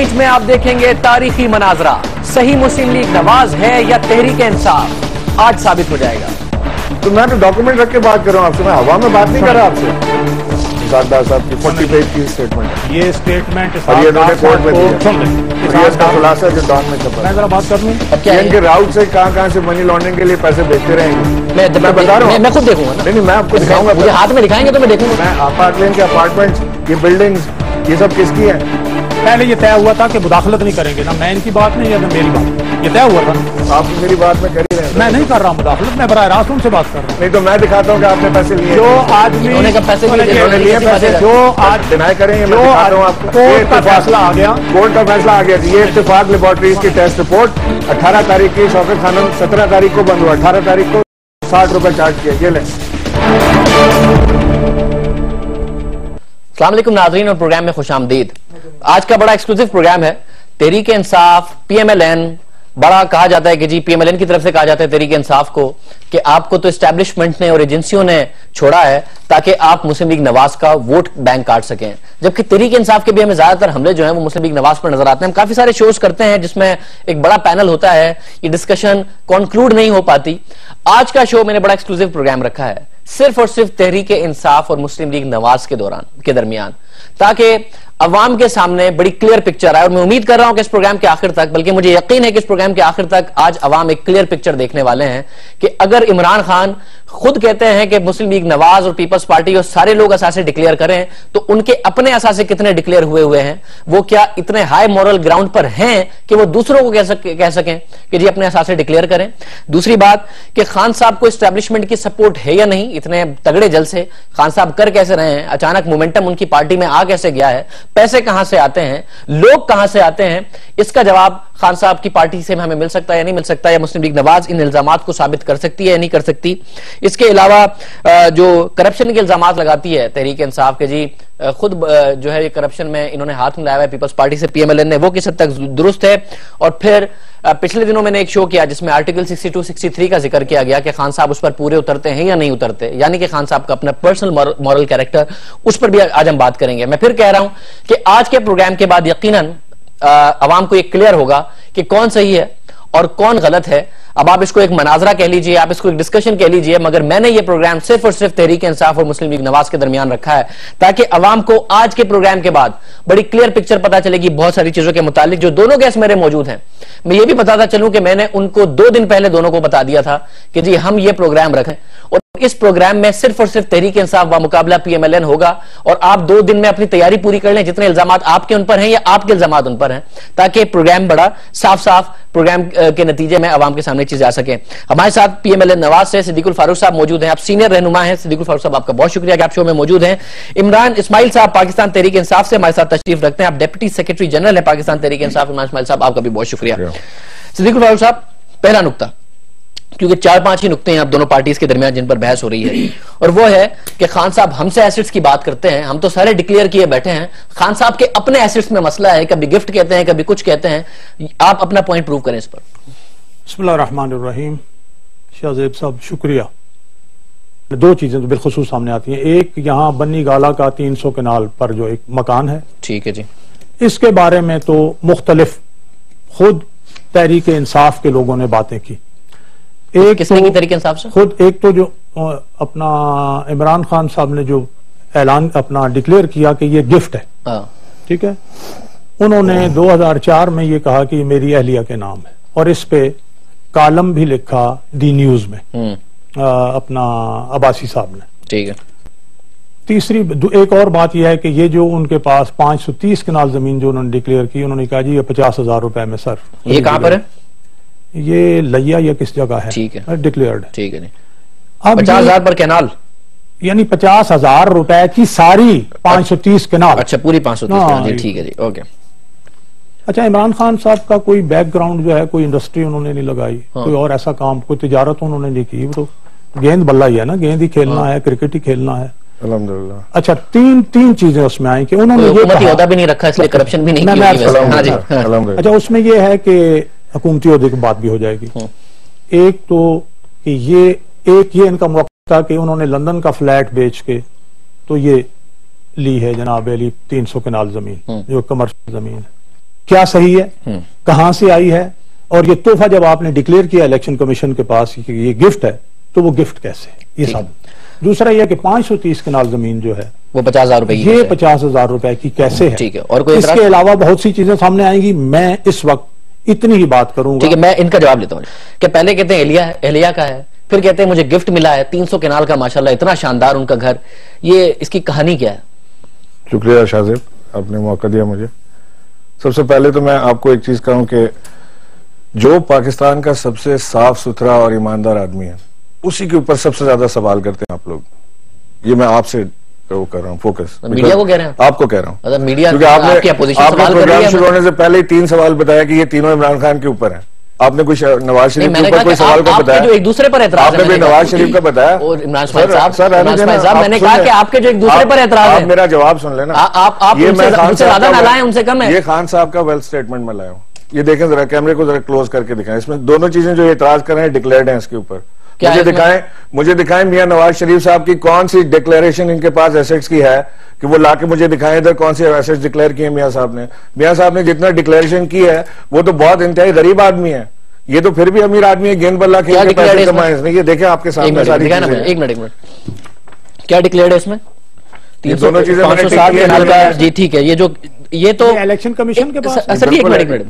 Point में आप देखेंगे तारीखी मनाजरा, सही मुस्लिम लीग नवाज है या तहरीक इंसाफ, आज साबित हो जाएगा। तो मैं तो डॉक्यूमेंट रख के बात कर रहा हूं आपसे, मैं हवा में बात नहीं कर रहा आपसे। साहब की 40 पेज की स्टेटमेंट है ये स्टेटमेंट, और ये उन्होंने कोर्ट में दिया, इसका खुलासा जो डॉन में छपा। मैं जरा बात कर लूं, इनके राउट से कहां से मनी लॉन्ड्रिंग के लिए पैसे भेजते रहेंगे। मैं बता रहा हूँ, मैं खुद देखूंगा। नहीं मैं आपको दिखाऊंगा, मुझे हाथ में दिखाएंगे तो मैं देखूंगा। मैं अपार्टमेंट के अपार्टमेंट, ये बिल्डिंग्स, ये सब किसकी है? पहले ये तय हुआ था कि मुदाखलत नहीं करेंगे, ना मैं इनकी बात नहीं है ना मेरी बात, ये तय हुआ था। आप मेरी बात में कर ही रहे हैं। मैं नहीं कर रहा मुदाखलत, मैं बराह रास्त उनसे बात कर रहा हूँ। नहीं तो मैं दिखाता हूँ कि आपने पैसे लिए। जो आदमी पैसे लिए पैसे, जो आज डिनाई करेंगे, मैं दिखाता हूँ आपको। कोर्ट का फैसला आ गया, कोर्ट का फैसला आ गया। ये इत्तेफाक लेबोरेटरीज की टेस्ट रिपोर्ट 18 तारीख की, शौकत खानम 17 तारीख को बंद हुआ, 18 तारीख को 60 रुपए चार्ज किया। ये लें। अस्सलाम वालेकुम नाज़रीन और प्रोग्राम में खुशामदीद। आज का बड़ा एक्सक्लूसिव प्रोग्राम है तहरीक इंसाफ पीएमएलएन। बड़ा कहा जाता है कि जी पीएमएलएन की तरफ से कहा जाता है तहरीक इंसाफ को कि आपको तो एस्टैब्लिशमेंट ने और एजेंसियों ने छोड़ा है ताकि आप मुस्लिम लीग नवाज का वोट बैंक काट सकें, जबकि तहरीक इंसाफ के भी हमें ज्यादातर हमले जो है वो मुस्लिम लीग नवाज पर नजर आते हैं। हम काफी सारे शोज करते हैं जिसमें एक बड़ा पैनल होता है, ये डिस्कशन कंक्लूड नहीं हो पाती। आज का शो मैंने बड़ा एक्सक्लूसिव प्रोग्राम रखा है सिर्फ और सिर्फ तहरीक इंसाफ और मुस्लिम लीग नवाज के दरमियान, ताकि अवाम के सामने बड़ी क्लियर पिक्चर आए। और मैं उम्मीद कर रहा हूं कि इस प्रोग्राम के आखिर तक, बल्कि मुझे यकीन है कि इस प्रोग्राम के आखिर तक आज अवाम एक क्लियर पिक्चर देखने वाले हैं कि अगर इमरान खान खुद कहते हैं कि मुस्लिम लीग नवाज और पीपल्स पार्टी और सारे लोग असासे डिक्लेयर करें, तो उनके अपने असासे कितने डिक्लेयर हुए हैं, वो क्या इतने हाई मॉरल ग्राउंड पर हैं कि वो दूसरों को कह सकें कि जी अपने असासे डिक्लेयर करें। दूसरी बात कि खान साहब को एस्टैब्लिशमेंट की सपोर्ट है या नहीं, इतने तगड़े जलसे खान साहब कर कैसे रहे हैं, अचानक मोमेंटम उनकी पार्टी में आ कैसे गया है, पैसे कहां से आते हैं, लोग कहां से आते हैं, इसका जवाब खान साहब की पार्टी से हमें मिल सकता है या नहीं मिल सकता, या मुस्लिम लीग नवाज इन इल्जामात को साबित कर सकती है या नहीं कर सकती। इसके अलावा जो करप्शन के इल्जामात लगाती है तहरीक इंसाफ के, जी खुद जो है करप्शन में इन्होंने हाथ मिलाया है पीपल्स पार्टी से पीएमएलएन ने, वो किस हद तक दुरुस्त है। और फिर पिछले दिनों मैंने एक शो किया जिसमें आर्टिकल 62-63 का जिक्र किया गया कि खान साहब उस पर पूरे उतरते हैं या नहीं उतरते, यानी कि खान साहब का अपना पर्सनल मॉरल कैरेक्टर, उस पर भी आज हम बात करेंगे। मैं फिर कह रहा हूं कि आज के प्रोग्राम के बाद यकीनन अवाम को ये क्लियर होगा कि कौन सही है और कौन गलत है। अब आप इसको एक मनाजरा कह लीजिए, आप इसको एक डिस्कशन कह लीजिए, मगर मैंने ये प्रोग्राम सिर्फ और सिर्फ तहरीक इंसाफ और मुस्लिम लीग नवाज के दरमियान रखा है ताकि अवाम को आज के प्रोग्राम के बाद बड़ी क्लियर पिक्चर पता चलेगी बहुत सारी चीजों के मुतालिक। जो दोनों गेस्ट मेरे मौजूद हैं, मैं ये भी बताता चलूं कि मैंने उनको 2 दिन पहले दोनों को बता दिया था कि जी हम ये प्रोग्राम रखें और इस प्रोग्राम में सिर्फ और सिर्फ तहरीक इंसाफ व मुकाबला पीएमएलएन होगा, और आप 2 दिन में अपनी तैयारी पूरी कर लें, जितने इल्जामात आपके उन पर हैं या आपके इल्जामात उन पर हैं, ताकि प्रोग्राम बड़ा साफ साफ प्रोग्राम के नतीजे में अवाम के सामने चीज आ सके। हमारे साथ पीएमएलएन नवाज से सिद्दीकुल फारूक साहब मौजूद हैं, आप सीनियर रहनुमा हैं। सिद्दीकुल फारूक साहब आपका बहुत शुक्रिया कि आप शो में मौजूद हैं। इमरान इस्माइल साहब पाकिस्तान तहरीक इंसाफ से हमारे साथ तशरीफ रखते हैं, आप डिप्टी सेक्रेटरी जनरल है पाकिस्तान तहरीक इंसाफ। इमरान इस्माइल साहब आपका भी बहुत शुक्रिया। सिद्दीकुल फारूक साहब, पहला नुकता, क्योंकि 4-5 ही नुकते हैं आप दोनों पार्टीज के दरमियान जिन पर बहस हो रही है, और वो है कि खान साहब हमसे एसेट्स की बात करते हैं, हम तो सारे डिक्लेयर किए बैठे हैं, खान साहब के अपने एसेट्स में मसला है, कभी गिफ्ट कहते हैं कभी कुछ कहते हैं, आप अपना पॉइंट प्रूव करें इस पर। बिस्मिल्लाहिर्रहमानिर्रहीम। शाहजेब साहब शुक्रिया। 2 चीजें तो बिलखुसूस सामने आती हैं। एक, यहाँ बन्नी गाला का 300 कनाल पर जो एक मकान है, ठीक है जी, इसके बारे में तो मुख्तलिफ खुद तहरीक इंसाफ के लोगों ने बातें की। एक किसने की तहरीक इंसाफ से? खुद एक तो जो अपना इमरान खान साहब ने जो ऐलान अपना डिक्लेयर किया कि ये गिफ्ट है, ठीक है, उन्होंने 2004 में ये कहा कि ये मेरी अहलिया के नाम है, और इस पे कॉलम भी लिखा दी न्यूज में अपना अब्बासी साहब ने, ठीक है। तीसरी एक और बात यह है कि ये जो उनके पास 530 कनाल जमीन जो उन्होंने डिक्लेयर की, उन्होंने कहा जी ये 50,000 रुपए में सर। ये कहां पर है? ये लैया या किस जगह है, ठीक है, डिक्लेयर्ड, ठीक है। अब 50,000 पर कैनाल, यानी 50,000 रुपए की सारी 530 कनाल। अच्छा, पूरी 530 कनाल, ठीक है जी, ओके। अच्छा, इमरान खान साहब का कोई बैकग्राउंड जो है, कोई इंडस्ट्री उन्होंने नहीं लगाई, कोई और ऐसा काम, कोई तिजारत उन्होंने नहीं की, तो गेंद बल्ला ही है ना, गेंद ही खेलना है, क्रिकेट ही खेलना है, अल्हम्दुलिल्लाह। अच्छा, तीन चीजें उसमें आई कि उन्होंने हुकूमती ओहदा भी नहीं रखा, इसलिए करप्शन भी नहीं की। अच्छा, उसमें यह है कि हुकूमती ओहदे की बात भी हो जाएगी। एक तो कि ये इनका मौका था कि उन्होंने लंदन का फ्लैट बेच के तो ये ली है जनाब अली 300 कनाल जमीन, जो कमर्शियल जमीन है। क्या सही है, कहां से आई है, और ये तोहफा जब आपने डिक्लेयर किया इलेक्शन कमीशन के पास कि ये गिफ्ट है, तो वो गिफ्ट कैसे है, ये सब। दूसरा यह कि 530 कनाल जमीन जो है वो 50,000 रुपए की, ये 50,000 रुपए की कैसे है। ठीक है, और कोई इसके अलावा बहुत सी चीजें सामने आएंगी। मैं इस वक्त इतनी ही बात करूंगा। ठीक है, मैं इनका जवाब लेता हूं कि पहले कहते हैं एलिया का है, फिर कहते हैं मुझे गिफ्ट मिला है 300 कनाल का, माशाल्लाह इतना शानदार उनका घर। ये इसकी कहानी क्या है? शुक्रिया शाहजेब, आपने मौका दिया मुझे। सबसे पहले तो मैं आपको एक चीज कहूं कि जो पाकिस्तान का सबसे साफ सुथरा और ईमानदार आदमी है, उसी के ऊपर सबसे ज्यादा सवाल करते हैं आप लोग। ये मैं आपसे वो कर रहा हूँ, फोकस मीडिया को कह रहे हैं, आपको कह रहा हूँ। मतलब मीडिया, क्योंकि आपने प्रोग्राम शुरू होने से पहले ही 3 सवाल बताया कि ये तीनों इमरान खान के ऊपर है। आपने कुछ नवाज शरीफ के ऊपर कोई सवाल का बताया? जो एक दूसरे पर एतराज, आपने भी नवाज शरीफ का बताया और इमरान साहब, मैंने कहा कि आपके जो एक दूसरे पर एतराज है। मेरा जवाब सुन लेना। आप उनसे ज्यादा नालायक हैं, उनसे कम है। ये खान साहब का वेल्थ स्टेटमेंट में लाया हूँ, ये देखें जरा, कैमरे को जरा क्लोज करके दिखाएं। इसमें दोनों चीजें जो एतराज कर रहे हैं डिक्लेयर्ड हैं इसके ऊपर। मुझे दिखाएं मियां नवाज शरीफ साहब की कौन सी डिक्लेरेशन इनके पास एसेट्स की है कि वो लाके मुझे दिखाएं इधर कौन सी एसेट्स डिक्लेयर किए मियां साहब ने। मियां साहब ने जितना डिक्लेरेशन की है वो तो बहुत इंतहाई गरीब आदमी है, ये तो फिर भी अमीर आदमी है, गेंद बल्ला खेल के पैसे कमाए इसने। ये देखें आपके सामने सारी चीजें। एक मिनट, क्या डिक्लेयर्ड है इसमें? दोनों चीजें 560 जी, ठीक है। ये तो इलेक्शन कमीशन के पास। सर एक मिनट,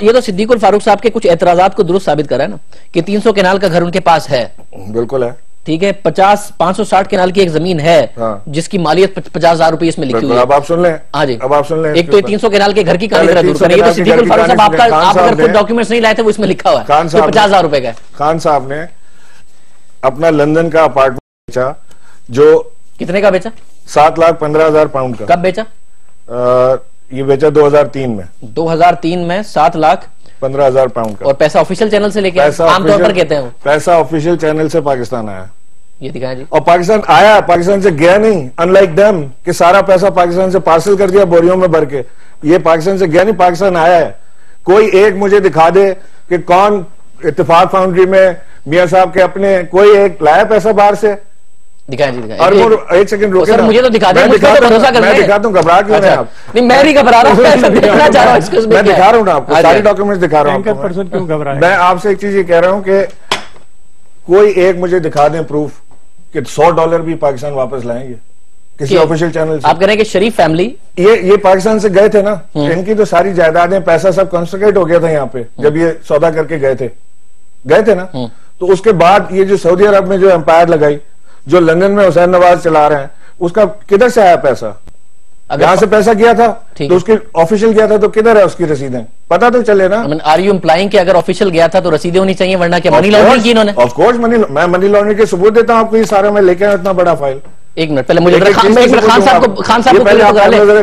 ये तो सिद्दीकुल फारूक साहब के कुछ एतराजात को दुरुस्त साबित कर रहा है ना कि 300 कनाल का घर उनके पास है। बिल्कुल है, ठीक है। 560 कनाल की एक जमीन है, हाँ। जिसकी मालियत 50,000 रुपए इसमें लिखी हुई है। अब आप सुन लें। हाँ जी, अब आप सुन लें। एक तो 300 कनाल के घर की कहानी जरा दूर करिए। तो सिद्दीकुल फारूक साहब, आप अगर कुछ डॉक्यूमेंट्स नहीं लाए थे वो इसमें लिखा हुआ है, 50,000 रुपए का। खान साहब ने अपना लंदन का अपार्टमेंट बेचा, जो कितने का बेचा? 7,15,000 पाउंड का। कब बेचा? ये बेचा 2003 में। 2003 में 7,15,000 पाउंड का। और पैसा ऑफिशियल चैनल से लेके आमतौर पर कहते हैं पैसा ऑफिशियल चैनल से पाकिस्तान आया। ये दिखाएं जी। और पाकिस्तान आया, पाकिस्तान से गया नहीं, अनलाइक देम कि सारा पैसा पाकिस्तान से पार्सल कर दिया बोरियों में भर के। ये पाकिस्तान से गया नहीं, पाकिस्तान आया है। कोई एक मुझे दिखा दे कि कौन इत्तेफाक फाउंड्री में मियां साहब के अपने कोई एक लाया पैसा बाहर से। दिखाएं जी, दिखाएं। और एक सेकंड रुकिए सर, मुझे तो दिखा दें, मुझे तो भरोसा करना है। मैं दिखाता हूँ, घबरा क्यों रहे हैं आप? नहीं, मैं नहीं घबरा रहा हूँ, मैं देखना चाह रहा हूँ। मैं दिखा रहा हूँ ना आपको, सारे डॉक्यूमेंट्स दिखा रहा हूँ। क्यों घबरा? मैं आपसे एक चीज ये कह रहा हूँ कि कोई एक मुझे दिखा दें प्रूफ कि $100 भी पाकिस्तान वापस लाएंगे किसी ऑफिशियल चैनल से। आप कह रहे हैं कि शरीफ फैमिली ये पाकिस्तान से गए थे ना, इनकी तो सारी जायदादें, पैसा सब कॉन्सेंट्रेट हो गया था यहाँ पे जब ये सौदा करके गए थे ना। तो उसके बाद ये जो सऊदी अरब में जो एम्पायर लगाई, जो लंदन में हुसैन नवाज चला रहे हैं, उसका किधर से आया पैसा? यहां से पैसा गया था तो उसकी ऑफिशियल गया था, तो किधर है उसकी रसीदें? पता तो चले ना। आर यू इम्प्लाइंग कि अगर ऑफिशियल गया था तो रसीदें होनी चाहिए, वरना क्या मनी लॉन्ड्रिंग की इन्होंने? ऑफ कोर्स मैं मनी लॉन्ड्रिंग के सबूत देता हूं आपको, ये सारा मैं लेके आया इतना बड़ा फाइल। एक मिनट पहले मुझे खान साहब को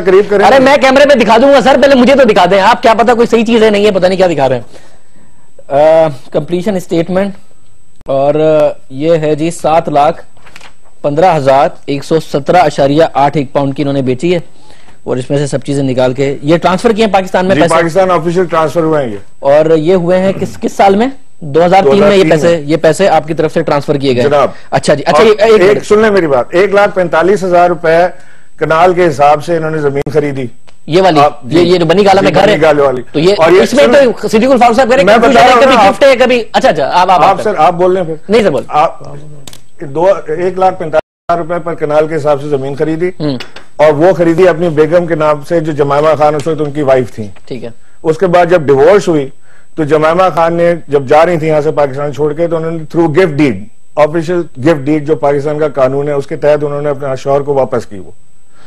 करीब करें। अरे मैं कैमरे में दिखा दूंगा सर, पहले मुझे तो दिखा दें आप। क्या पता कोई सही चीज है, नहीं है, पता नहीं क्या दिखा रहे हैं। कंप्लीशन स्टेटमेंट, और ये है जी 7,15,117.81 पाउंड की इन्होंने बेची है, और इसमें से सब चीजें निकाल के ये ट्रांसफर किए हैं पाकिस्तान में। पैसे पाकिस्तान ऑफिशियल ट्रांसफर हुए हैं ये, और ये हुए हैं किस साल में? 2003 में ये पैसे आपकी तरफ से ट्रांसफर किए गए जनाब। अच्छा जी, अच्छा एक सुन ले मेरी बात। 1,45,000 रुपए कनाल के हिसाब से इन्होंने जमीन खरीदी, ये वाली, ये जो बनी गाला में घर है वाली। तो ये और इसमें तो सिद्दीकुल फारूक साहब कह रहे हैं कभी गिफ्ट है कभी। अच्छा आप सर आप बोल रहे हैं फिर? नहीं सर बोल। 1,45,000 रुपए पर कनाल के हिसाब से जमीन खरीदी, और वो खरीदी अपनी बेगम के नाम से, जो जमायमा खान उस वक्त उनकी वाइफ थी। ठीक है। उसके बाद जब डिवोर्स हुई तो जमायमा खान ने जब जा रही थी यहाँ से पाकिस्तान छोड़ के, तो उन्होंने through gift deed, official gift deed जो पाकिस्तान का कानून है उसके तहत उन्होंने अपने शौहर को वापस की। वो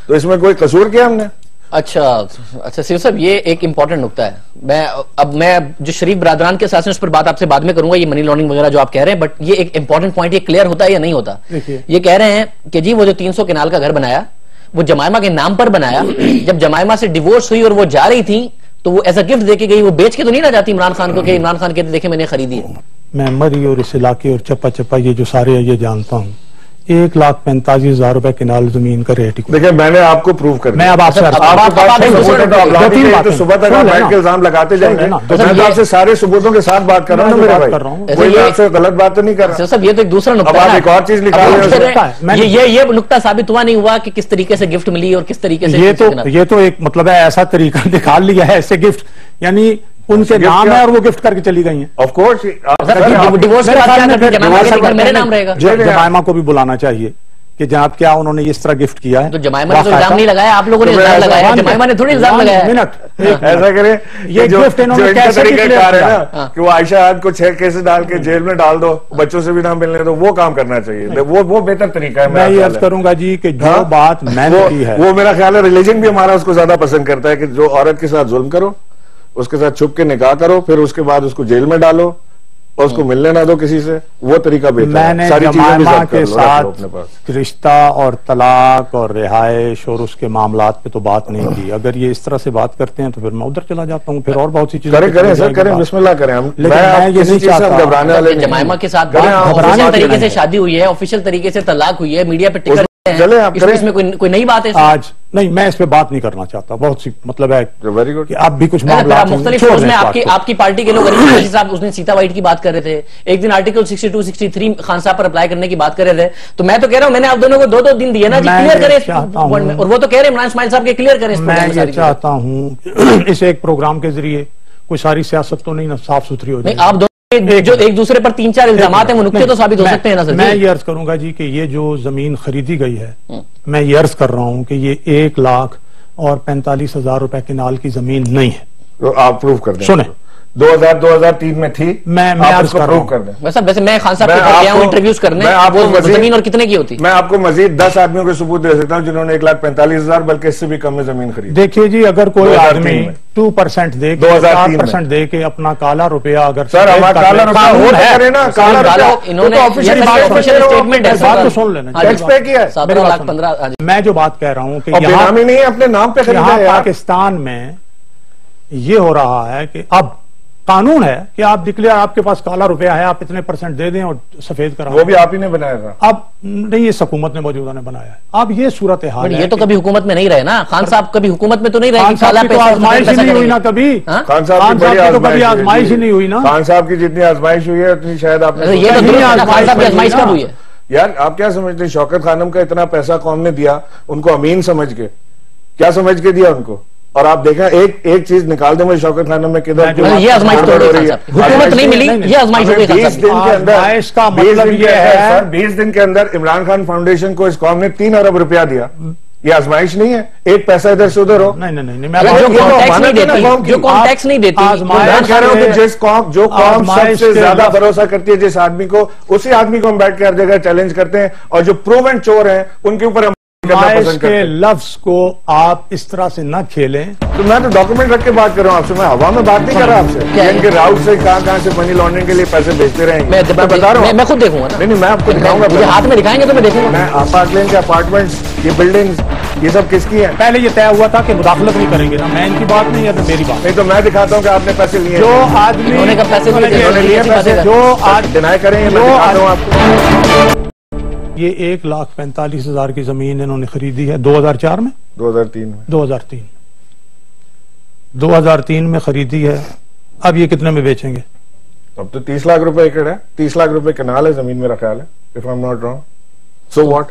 तो इसमें कोई कसूर किया हमने? अच्छा सिर्फ साहब, ये एक इंपॉर्टेंट नुकता है। मैं जो शरीफ बरादरान के साथ उस पर बात आपसे बाद में करूंगा, ये मनी लॉन्ड्रिंग वगैरह जो आप कह रहे हैं, बट ये एक इंपॉर्टेंट पॉइंट, ये क्लियर होता है या नहीं होता? ये कह रहे हैं कि जी वो जो 300 कनाल का घर बनाया वो जमायमा के नाम पर बनाया। जब जमायमा से डिवोर्स हुई और वो जा रही थी तो वो एज अ गिफ्ट देके गई, वो बेच के तो नहीं ना जाती इमरान खान को कि इमरान खान कहते देखे मैंने खरीदी है। मैं मरी और इस इलाके और चप्पा चप्पा ये जो सारे ये जानता हूँ, 1,45,000 रुपए किनाल जमीन का रेट। देखिए मैंने आपको प्रूव कर दिया। मैं अब आपसे सुबह तक आप बैठ के इल्जाम लगाते जाएंगे। मैं आपसे सारे सबूतों के साथ बात कर रहा हूँ मेरे भाई, कोई आपसे गलत बात तो नहीं कर रहा। सब ये तो एक दूसरा नुक्ता है। एक और चीज निकाल, ये नुक्ता साबित हुआ नहीं हुआ कि किस तरीके से गिफ्ट मिली और किस तरीके से ये तो एक मतलब है ऐसा तरीका निकाल लिया है ऐसे गिफ्ट, यानी उनके नाम है और वो गिफ्ट करके चली गई हैं। ऑफ कोर्स डिवोर्स के बाद मेरे नाम रहेगा। जमायमा को भी बुलाना चाहिए कि जनाब क्या उन्होंने इस तरह गिफ्ट किया है। तो जमायमा ने तो इल्जाम नहीं लगाया, आप लोगों ने इल्जाम लगाया, जमायमा ने थोड़ी इल्जाम लगाया। मिनट ऐसा करें, ये गिफ्ट इन्होंने कैसे डिक्लेयर है ना कि वो आयशा आद को 6 केसेस डाल के जेल में डाल दो, बच्चों से भी ना मिलने दो, वो काम करना चाहिए। वो बेहतर तरीका है। मैं ये अर्ज करूंगा जी कि जो बात मैंने की है वो मेरा ख्याल है रिलीजन भी हमारा उसको ज्यादा पसंद करता है कि जो औरत के साथ जुल्म करो, उसके साथ छुप के निकाह करो, फिर उसके बाद उसको जेल में डालो और उसको मिलने ना दो किसी से, वो तरीका बेहतर है। मैंने जमायमा के साथ रिश्ता और तलाक और रिहाइश और उसके मामलात पे तो बात नहीं की। अगर ये इस तरह से बात करते हैं तो फिर मैं उधर चला जाता हूँ, फिर और बहुत सी चीजें करें सर, करें बिस्मिल्लाह करें। हम मैं ये नहीं चाहता घबराने वाले। जमायमा के साथ ऑफिशियल तरीके से शादी हुई है, ऑफिशियल तरीके से तलाक हुई है, मीडिया पे टिकट चले आप करें। इसमें कोई नई बात है आज नहीं, मैं इस पे बात नहीं करना चाहता। बहुत सी मतलब है वेरी गुड कि आप भी कुछ मामला मुख्तलिफ शोज में आपकी पार्टी के लोग साहब उसने सीता वाइट की बात कर रहे थे, एक दिन आर्टिकल 62, 63 खान साहब पर अप्लाई करने की बात कर रहे थे। तो मैं तो कह रहा हूं मैंने आप दोनों को 2-2 दिन दिए ना जी, क्लियर करें। और वो तो कह रहे इमरान इस्माइल साहब के क्लियर करें। मैं ये चाहता हूं इस एक प्रोग्राम के जरिए कोई सारी सियासत तो नहीं ना साफ सुथरी हो जाए। आप जो एक दूसरे पर 3-4 इल्जामात हैं वो नुक्ते तो साबित हो सकते हैं ना सर। मैं ये अर्ज करूंगा जी कि ये जो जमीन खरीदी गई है, मैं ये अर्ज कर रहा हूं कि ये 1,45,000 रुपए किनाल की जमीन नहीं है। तो आप प्रूव कर दें। सुने 2003 में थी। मैं आपको प्रूव कर दें। वैसे मैं खान साहब के घर गया हूं इंटरव्यूज करने, वो जमीन और कितने की होती। मैं आपको मजीद 10 आदमियों के सबूत दे सकता हूं जिन्होंने 1,45,000 बल्कि इससे भी कम में जमीन खरीदी। देखिए जी, अगर कोई आदमी 2% दे, 4% दे के अपना काला रुपया अगर सर हमारा काला रुपया है ना, काला रुपया इन्होंने ऑफिशियल स्टेटमेंट है, बात तो सुन लेना। टैक्स पे किया है 17,15,000। मैं जो बात कह रहा हूं कि यहाँ नहीं है अपने नाम पे खरीदा है। पाकिस्तान में ये हो रहा है कि अब कानून है कि आप डिक्लेयर, आपके पास काला रुपया है, आप इतने % दे दें और सफेद करा। वो भी आप ही ने बनाया था। अब नहीं, इस हुकूमत ने मौजूदा ने बनाया है। अब ये सूरत हाल है। ये तो कभी हुकूमत में नहीं रहे ना खान साहब, कभी हुकूमत में तो नहीं रहे। खान साहब की तो आजमाइश ही नहीं हुई ना कभी। खान साहब की तो कभी आजमाइश ही नहीं हुई ना। खान साहब की जितनी आजमाइश हुई है उतनी शायद आपने। ये तो आजमाइश कब हुई है यार? आप क्या समझते हैं शौकत खानम का इतना पैसा कौन ने दिया उनको? अमीन समझ के, क्या समझ के दिया उनको? और आप देखा एक चीज निकाल दे मुझे शौकत खानम में किधर ये आजमाइश हो रही है, हुकूमत नहीं मिली, ये आजमाइश हो गई। 20 दिन के अंदर इसका मतलब ये है 20 दिन के अंदर इमरान खान फाउंडेशन को इस कौम ने 3 अरब रुपया दिया। ये आजमाइश नहीं है, एक पैसा इधर से उधर हो। नहीं, जो कॉन्टेक्स्ट नहीं देती। मैं कह रहा हूं कि जो कौम सबसे ज्यादा भरोसा करती है जिस आदमी को, उसी आदमी को हम बैठ के हर जगह चैलेंज करते हैं, और जो प्रूवन चोर हैं उनके ऊपर के लफ्ज को आप इस तरह से न खेलें। तो मैं तो डॉक्यूमेंट रख के बात कर रहा हूँ आपसे, मैं हवा में बात नहीं कर रहा आपसे। इनके राउट से कहां से मनी लॉन्ड्रिंग के लिए पैसे भेजते रहेंगे। मैं बता रहा हूँ, मैं खुद देखूंगा ना। नहीं, मैं आपको दिखाऊंगा। मुझे हाथ में दिखाएंगे तो मैं देखूंगा। मैं आपाक लेन के अपार्टमेंट्स, ये बिल्डिंग्स, ये सब किसकी है? पहले ये तय हुआ था कि मुदाखलत नहीं करेंगे ना। मैं इनकी बात नहीं है तो मेरी बात नहीं, तो मैं दिखाता हूँ कि आपने पैसे लिए। जो आदमी पैसे जो आज डिनाई करेंगे आपको। ये 1,45,000 की जमीन इन्होंने खरीदी है 2004 में, 2003 में खरीदी है। अब ये कितने में बेचेंगे? अब तो 30 लाख रुपए एकड़ है, 30 लाख रुपए कनाल है जमीन, मेरा ख्याल है, if I am not wrong. So what?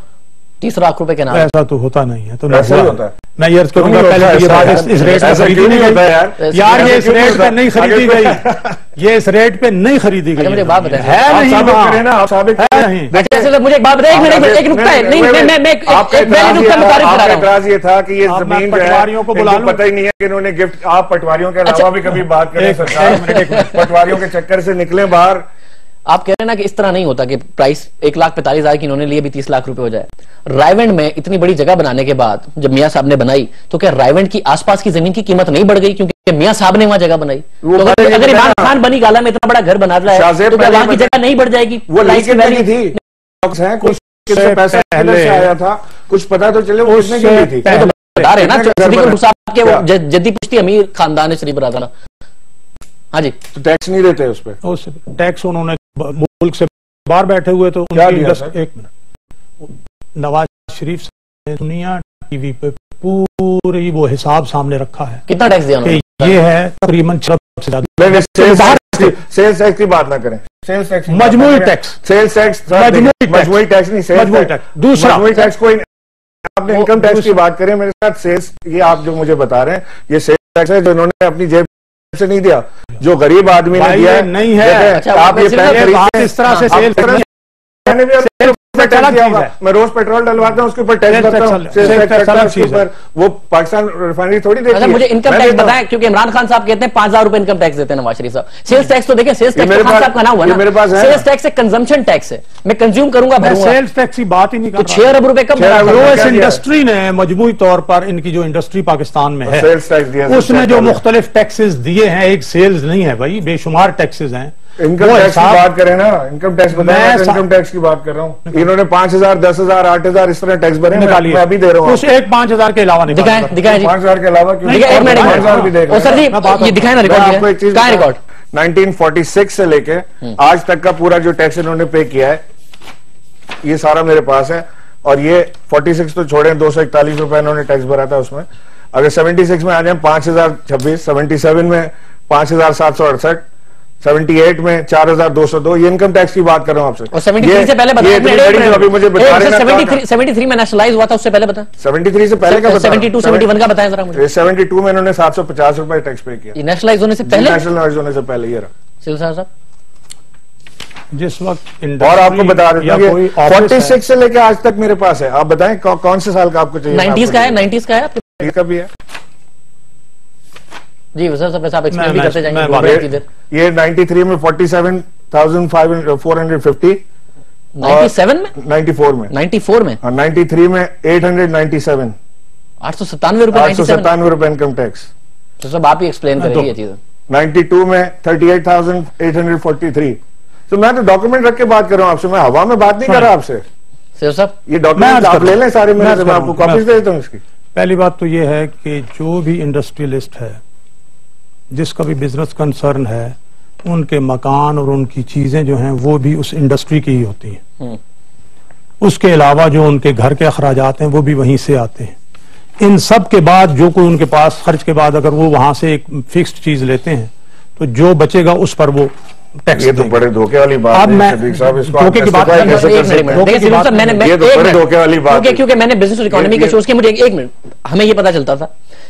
30 lakh रुपए के नाम। ऐसा तो होता नहीं है। तो ऐसा ही होता है। मैं ये अर्ज करूंगा पहले ये बात इस रेट पे खरीदी नहीं गई यार, ये इस रेट पे नहीं खरीदी गई, ये इस रेट पे नहीं खरीदी गई। मुझे बात बताएं, है नहीं ना, आप साबित है नहीं। मुझे एक बात बताएं, एक नुक्ता है। नहीं, मैं आपका एतराज ये था कि ये जमीन पटवारियों को बुला पता ही नहीं है कि इन्होंने गिफ्ट। आप पटवारियों के अलावा भी कभी बात करें सरकार, पटवारियों के चक्कर से निकले बाहर। आप कह रहे हैं ना कि इस तरह नहीं होता कि प्राइस 1,45,000 की इन्होंने लिए भी 30 लाख रुपए हो जाए। रायवंड में इतनी बड़ी जगह बनाने के बाद जब मियां साहब ने बनाई तो क्या रायवंड की आसपास की जमीन की कीमत नहीं बढ़ गई क्योंकि मियां साहब ने वहां जगह बनाई? तो अगर इमरान खान बनी गाला में इतना बड़ा घर बना रहा है तो क्या वहां की जगह नहीं बढ़ जाएगी? वो लाइफ थी, कुछ पैसा पहले से आया था, कुछ पता तो चले वो किसने की थी। बता रहे ना के वो जद्दी पुश्ती अमीर खानदान है शरीफ बरादरा। हाँ जी, तो टैक्स नहीं देते उस पर? टैक्स उन्होंने मुल्क से बाहर बैठे हुए तो एक मिनट, नवाज शरीफ ने दुनिया टीवी पे पूरी वो हिसाब सामने रखा है। कितना टैक्स दिया उन्होंने? ये है तकरीबन सेल्स टैक्स की बात ना करें, सेल्स टैक्स मजमूई टैक्स, सेल्स टैक्स मजमूई टैक्स नहीं, सेल्स टैक्स दूसरा मजमूई टैक्स कोई। आपने इनकम टैक्स की बात करें मेरे साथ, सेल्स ये आप जो मुझे बता रहे हैं ये सेल्स टैक्स है जो इन्होंने अपनी जेब से नहीं दिया, जो गरीब आदमी ने दिया नहीं है। आप ये पहले इस तरह से सेल्स मैं रोज पेट्रोल डलवाता हूँ उसके ऊपर टैक्स भरता हूँ, वो पाकिस्तान रिफाइनरी थोड़ी देती है। मुझे इनकम टैक्स बताएं, क्योंकि इमरान खान साहब कहते हैं 5,000 रुपए इनकम टैक्स देते हैं नवाज शरीफ साहब। सेल्स टैक्स तो देखें, सेल्स टैक्स खान साहब का ना हुआ ना, मेरे पास सेल्स टैक्स एक कंजम्पशन टैक्स है, मैं कंज्यूम करूंगा भरूंगा। सेल्स टैक्स की बात ही नहीं कर रहा। 6 अरब रुपए कब यूएस इंडस्ट्री ने मजमूई तौर पर इनकी जो इंडस्ट्री पाकिस्तान में है सेल्स टैक्स दिया, उसने जो मुख्तलिफ टैक्सेस दिए हैं, एक सेल्स नहीं है भाई, बेशुमार टैक्सेस हैं। इनकम टैक्स की बात करें ना, इनकम टैक्स बताया, इनकम टैक्स की बात कर रहा हूँ। इन्होंने 5,000, 10,000, 8,000 इस तरह टैक्स भरे, मैं अभी दे रहा हूँ। उस एक 5,000 के अलावा दिखाएं 5,000 के अलावा क्यों? एक मिनट भी देख सर जी, ये दिखाएं ना रिकॉर्ड। आपको एक चीज, 1946 से लेके आज तक का पूरा जो टैक्स इन्होंने पे किया है ये सारा मेरे पास है, और ये 46 तो छोड़े, 241 रुपए इन्होंने टैक्स भरा था उसमें। अगर 76 में आ जाए 5,026, 77 में 5,768, 78 में 4,202, ये इनकम टैक्स की बात कर रहा हूं आपसे। और 73 से पहले बताया अभी मुझे बता रहे हैं 73 में नेशनलाइज हुआ था, उससे पहले बता। 73 से पहले का 72, 71 का बताया जरा मुझे। 72 में इन्होंने 750 रुपए टैक्स पे किया, नेशनलाइज होने से पहले, नेशनलाइज होने से पहले। ये रहा सिल साहब जिस वक्त। और आपको बता देता हूं 46 से लेकर आज तक मेरे पास है। आप बताएं कौन से साल का आपको चाहिए? 90s का है, 90s का है आपके का भी है जी सर, सब आप एक्सप्लेन भी करते जाएंगे। ये 93 में 47,450, 97 में, 94 में, 94 में, और 93 में 897, 897 रुपए, 897 रुपए इनकम टैक्स। तो सब आप ही एक्सप्लेन करेंगे ये चीजें। 92 में 38,843। तो मैं तो डॉक्यूमेंट रख के बात कर रहा हूँ आपसे, मैं हवा में बात नहीं कर रहा आपसे। सब ये डॉक्यूमेंट आप ले लें सारे, मैं आपको कॉपीज दे देता हूँ इसकी। पहली बात तो ये है कि जो भी इंडस्ट्रियलिस्ट है, जिसका भी बिजनेस कंसर्न है, उनके मकान और उनकी चीजें जो हैं वो भी उस इंडस्ट्री की ही होती हैं। उसके अलावा जो उनके घर के अखराजात हैं वो भी वहीं से आते हैं। इन सब के बाद जो कोई उनके पास खर्च के बाद अगर वो वहां से एक फिक्स्ड चीज लेते हैं तो जो बचेगा उस पर वो टैक्स। ये तो बड़े धोखे वाली बात अब मैं धोखे की बात क्योंकि मैंने बिजनेस और इकोनॉमी के शोज के, मुझे एक मिनट, हमें ये पता चलता था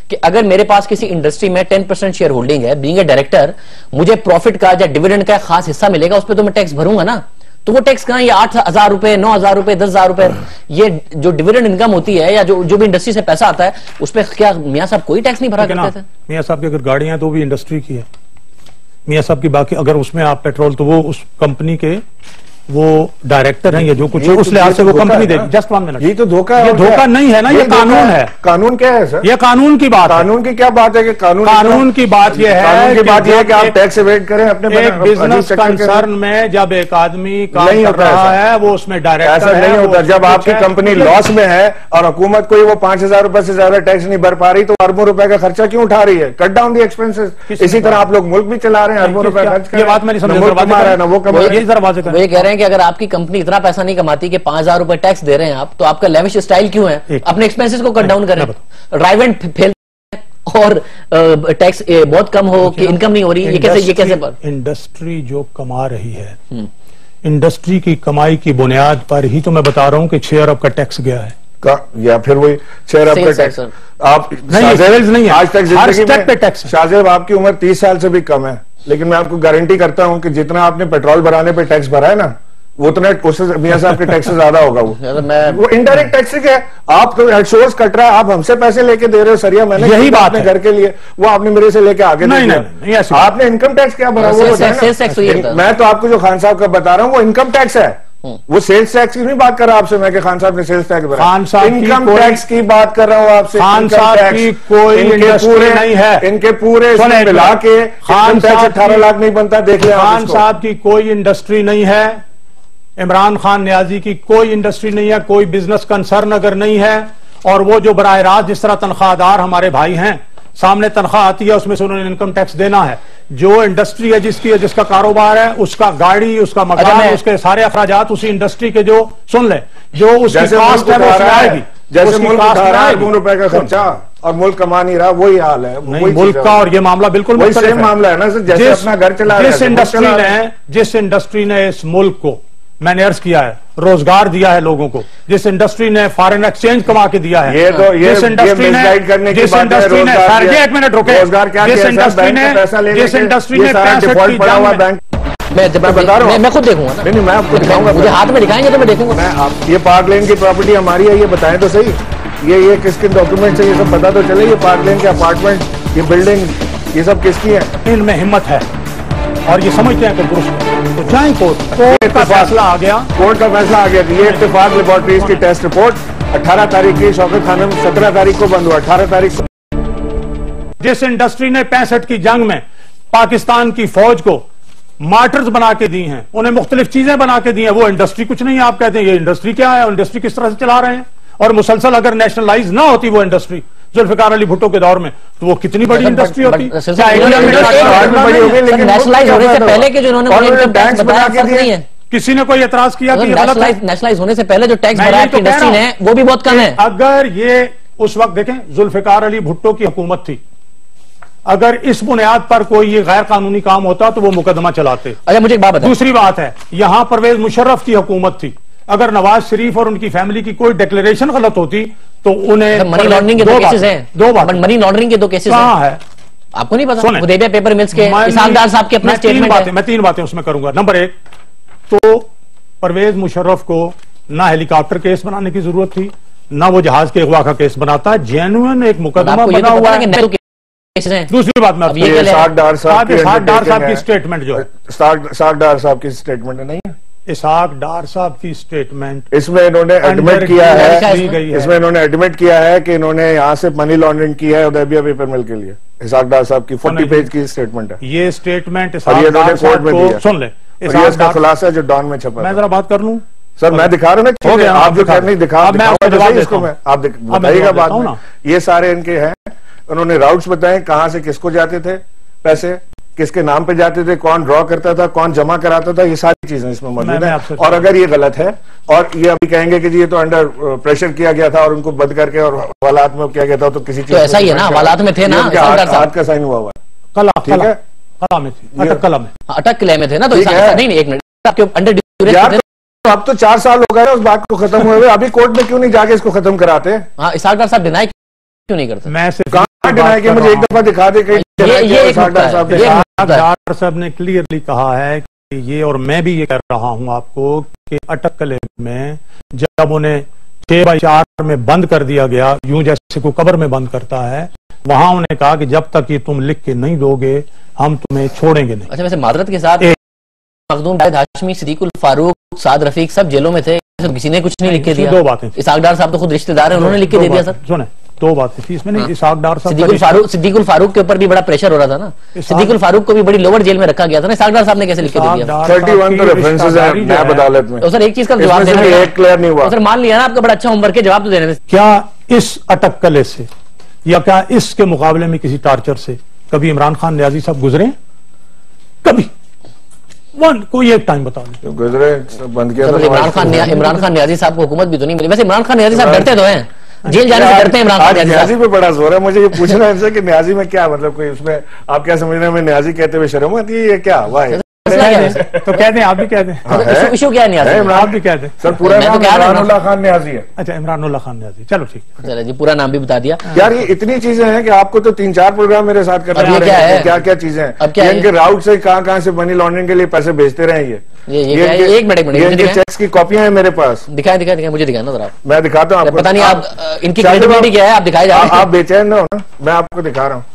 कि अगर मेरे पास किसी इंडस्ट्री में 10% शेयर होल्डिंग है, बीइंग ए डायरेक्टर, मुझे प्रॉफिट का या डिविडेंड का खास हिस्सा मिलेगा, उस पर तो मैं टैक्स भरूंगा ना। तो वो टैक्स कहां, ये 8,000 रुपए, 9,000 रुपए, 10,000 रुपए, ये जो डिविडेंड इनकम होती है या जो भी इंडस्ट्री से पैसा आता है, उस पर क्या मियां साहब कोई टैक्स नहीं भरा करते थे? मियां साहब की अगर गाड़ियां तो भी इंडस्ट्री की है, मियां साहब की बाकी अगर उसमें आप पेट्रोल, तो वो उस कंपनी के वो डायरेक्टर हैं या जो कुछ है उस लिहाज से वो कंपनी देगी। Just 1 minute. ये तो धोखा है। ये धोखा नहीं है ना, ये कानून है। कानून क्या है सर? ये कानून की बात है। कानून की क्या बात है कि कानून की बात यह है कि आप टैक्स एवेड करें अपने एक बिजनेस कंसर्न में। जब एक आदमी काम कर रहा है वो उसमें डायरेक्टर ऐसा नहीं होता। जब आपकी कंपनी लॉस में है और हुकूमत कोई वो 5,000 रुपए से ज्यादा टैक्स नहीं भर पा रही, तो अरबों रुपए का खर्चा क्यों उठा रही है? Cut down the expenses. इसी तरह आप लोग मुल्क भी चला रहे हैं, अरबों रुपए खर्च कर। ये बात मैंने समझा, वो ये कह रहे हैं कि अगर आपकी कंपनी इतना पैसा नहीं कमाती कि 5,000 रुपए टैक्स दे रहे हैं आप, तो आपका लेविश स्टाइल क्यों है? अपने एक्सपेंसेस को कट डाउन करें। ड्राइव एंड फेल और टैक्स बहुत कम हो कि इनकम नहीं हो रही, ये कैसे इंडस्ट्री जो कमा रही है, इंडस्ट्री की कमाई की बुनियाद पर ही तो मैं बता रहा हूं कि 6 अरब का टैक्स गया है, या फिर वही 6 अरब का टैक्स। आप नहीं, आज तक जिंदगी में शाहजेब आपकी उम्र 30 साल से भी कम है, लेकिन मैं आपको गारंटी करता हूं कि जितना आपने पेट्रोल भराने पे टैक्स भरा है ना, वो उतना उससे मियां साहब के टैक्स से ज्यादा होगा। वो इनडायरेक्ट टैक्स क्या है? आप तो सोर्स कट रहा है, आप हमसे पैसे लेके दे रहे हो सरिया, मैंने यही बात अपने घर के लिए, वो आपने मेरे से लेके आगे नहीं, आपने इनकम टैक्स क्या भरा? वो मैं तो आपको जो खान साहब का बता रहा हूँ वो इनकम टैक्स है, वो सेल्स टैक्स की नहीं बात कर रहा आपसे मैं कि खान साहब ने सेल्स टैक्स भरा। इनकम टैक्स की बात कर रहा हूँ आपसे। खान साहब की कोई इंडस्ट्री नहीं है, इनके पूरे मिला के खान टैक्स 18 लाख नहीं बनता। देख लिया, खान साहब की कोई इंडस्ट्री नहीं है, इमरान खान न्याजी की कोई इंडस्ट्री नहीं है, कोई बिजनेस कंसर्न अगर नहीं है, और वो जो बराह रास्त जिस तरह तनख्वाहदार हमारे भाई हैं सामने तनख्वाह आती है, उसमें से उन्होंने इनकम टैक्स देना है। जो इंडस्ट्री है जिसका कारोबार है, उसका गाड़ी, उसका मकान, उसके सारे अखराजात उसी इंडस्ट्री के जो सुन ले जो उसकी कास्ट है वो उसमें आएगी। जैसे मुल्क उठा रहा है ₹2 का खर्चा और मुल्क कमा नहीं रहा, वही हाल है। नहीं, मुल्क का और ये मामला बिल्कुल सेम मामला है ना सर, जैसे अपना घर चला जिस इंडस्ट्री ने इस मुल्क को मैंने अर्ज किया है रोजगार दिया है लोगों को, जिस इंडस्ट्री ने फॉरेन एक्सचेंज कमा के दिया है, जिस इंडस्ट्री ने एक मिनट रुके, जिस इंडस्ट्री ने 65 की बैंक, मैं बता रहा हूँ, मैं खुद देखूंगा ना। नहीं, मैं आपको दिखाऊंगा, मुझे हाथ में दिखाएंगे तो मैं देखूंगा। मैं आप ये पार्क लेन की प्रॉपर्टी हमारी है, ये बताएं तो सही, ये किसके डॉक्यूमेंट है, ये सब पता तो चले। ये पार्क लेन के अपार्टमेंट, ये बिल्डिंग, ये सब किसकी है? इनमें हिम्मत है और ये समझते हैं कि दुरुस्त है तो जाए कोर्ट का फैसला आ गया, कोर्ट का फैसला आ गया कि ये इत्तेफाक लेबोरेटरीज की टेस्ट रिपोर्ट 18 तारीख की शौकत खानम 17 तारीख को बंद हुआ, 18 तारीख को। जिस इंडस्ट्री ने 65 की जंग में पाकिस्तान की फौज को मार्टर्स बना के दी हैं, उन्हें मुख्तलिफ चीजें बना के दी हैं, वो इंडस्ट्री कुछ नहीं है। आप कहते हैं ये इंडस्ट्री क्या है, इंडस्ट्री किस तरह से चला रहे हैं, और मुसलसल अगर नेशनलाइज ना होती वो इंडस्ट्री जुल्फिकार अली भुट्टो के दौर में, तो वो कितनी बड़ी इंडस्ट्री होती। नेशनलाइज होने से पहले के जो इन्होंने टैक्स बना के दिए, किसी ने कोई एतराज किया कि नेशनलाइज होने से पहले जो टैक्स भरा है इंडस्ट्री ने वो भी बहुत कम है। अगर ये उस वक्त देखें जुल्फिकार अली भुट्टो की हुकूमत थी, अगर इस बुनियाद पर कोई ये गैर कानूनी काम होता तो वो मुकदमा चलाते। अच्छा मुझे एक बात बताओ। दूसरी बात है, यहां परवेज मुशर्रफ की हुकूमत थी, अगर नवाज शरीफ और उनकी फैमिली की कोई डिक्लेरेशन गलत होती तो उन्हें मनी लॉन्ड्रिंग के दो केसेस हैं, दो बात मनी लॉन्ड्रिंग के दो केसेस कहां है आपको नहीं पता? हुदैबिया पेपर मिल्स के इसहाक डार साहब के अपने स्टेटमेंट है। मैं 3 बातें उसमें करूंगा। नंबर 1 तो परवेज मुशर्रफ को ना हेलीकॉप्टर केस बनाने की जरूरत थी, ना वो जहाज के अगवा का केस बनाता, जेन्युइन एक मुकदमा बना हुआ है। दूसरी बात में इसहाक डार साहब की स्टेटमेंट जो है, इसहाक डार साहब की स्टेटमेंट नहीं है, इसहाक डार साहब की स्टेटमेंट इसमें इन्होंने एडमिट किया है, इसमें इन्होंने एडमिट किया है कि इन्होंने यहाँ से मनी लॉन्ड्रिंग की है हुदैबिया पेपर मिल के लिए। इसहाक डार साहब की 40 पेज की स्टेटमेंट है, ये स्टेटमेंट कोर्ट में दिया। सुन ले, इसका खुलासा जो डॉन में छपा। मैं जरा बात कर लूं सर, मैं दिखा रहा हूँ ना, आप जो नहीं दिखा, इसको मैं आप बताइएगा बाद में। ये सारे इनके हैं, उन्होंने राउट्स बताए कहां से किसको जाते थे पैसे, किसके नाम पे जाते थे, कौन ड्रॉ करता था, कौन जमा कराता था, ये सारी चीजें इसमें मौजूद है। और अगर ये गलत है और ये अभी कहेंगे कि ये तो अंडर प्रेशर किया गया था और उनको बंद करके और हवालात में किया गया था, तो किसी चीज तो ऐसा ही है ना, हवालात में थे ना, हाथ का साइन हुआ हुआ कला, ठीक है, कला में थी, अटक कला में, अटक किले में थे ना, तो नहीं एक मिनट, आपके अंडर अब तो 4 साल हो गए उस बात को खत्म हुए हुए, अभी कोर्ट में क्यों नहीं जाके इसको खत्म कराते? हाँ, इसहाक डार साहब डिनाई क्यों नहीं करते? मैं सिर्फ डिनाई कि मुझे एक दफा दिखा दे। इसहाक डार साहब ने क्लियरली कहा है कि ये, और मैं भी ये कह रहा हूं आपको कि अटक किले में जब उन्हें 6x4 में बंद कर दिया गया, यूं जैसे को कब्र में बंद करता है, वहां उन्होंने कहा कि जब तक ये तुम लिख के नहीं दोगे हम तुम्हें छोड़ेंगे नहीं। अच्छा, वैसे मादरत के साथ मखदूम जावेद हाशमी, सिद्दीकुल फारूक, साद रफीक, सब जेलों में थे, किसी ने कुछ नहीं लिख के दिया। 2 बातें, इसहाक डार साहब तो खुद रिश्तेदार है, उन्होंने लिख के दे दिया। सर सुने, 2 बातें थी इसमें। नहीं, इसहाक डार साहब, सिद्दीकुल फारूक के ऊपर भी बड़ा प्रेशर हो रहा था ना, सिद्दीकुल फारूक को भी बड़ी लोअर जेल में रखा गया था ना, इसहाक डार साहब ने कैसे लिख के दे दिया? 31 तो रेफरेंसेस है नायब अदालत में। तो सर एक चीज का जवाब देना है, एक क्लियर नहीं हुआ। सर मान लिया ना, आपका बड़ा अच्छा होमवर्क है, जवाब तो देने में। क्या इस अटक किले से या क्या इसके मुकाबले में किसी टार्चर से कभी इमरान खान नियाजी साहब गुजरे? कभी कोई एक टाइम बता दें गुजरे, बंद किया था। इमरान खान नियाजी साहब को हुकूमत भी तो नहीं मिली। वैसे इमरान खान नियाजी साहब डरते तो हैं, जेल जाने से डरते हैं इमरान खान नियाजी पे बड़ा जोर है। मुझे ये पूछना है इनसे कि नियाजी में क्या मतलब, कोई उसमें आप क्या समझ रहे हैं? नियाजी कहते हुए शर्म आती है, ये क्या हुआ है? तो कह दें, आप भी कह दें, इशू क्या है? आप भी कह दें सर, पूरा नाम इमरानुल्लाह खान नियाजी है। अच्छा, इमरानुल्लाह खान नियाजी, चलो ठीक है, चलो जी, पूरा नाम भी बता दिया। यार ये इतनी चीजें हैं कि आपको तो 3-4 प्रोग्राम मेरे साथ करना है। क्या क्या चीजें हैं? अब क्या इनके राउट से कहां से मनी लॉन्ड्रिंग के लिए पैसे भेजते रहे? एक मिनट, चेक्स की कॉपियां हैं मेरे पास। दिखाए मुझे दिखाना जरा। मैं दिखाता हूँ आपको। पता नहीं आप इनकी क्रेडिबिलिटी क्या है, आप दिखाए जा रहे हैं। आप बेचैन ना हो ना, मैं आपको दिखा रहा हूँ।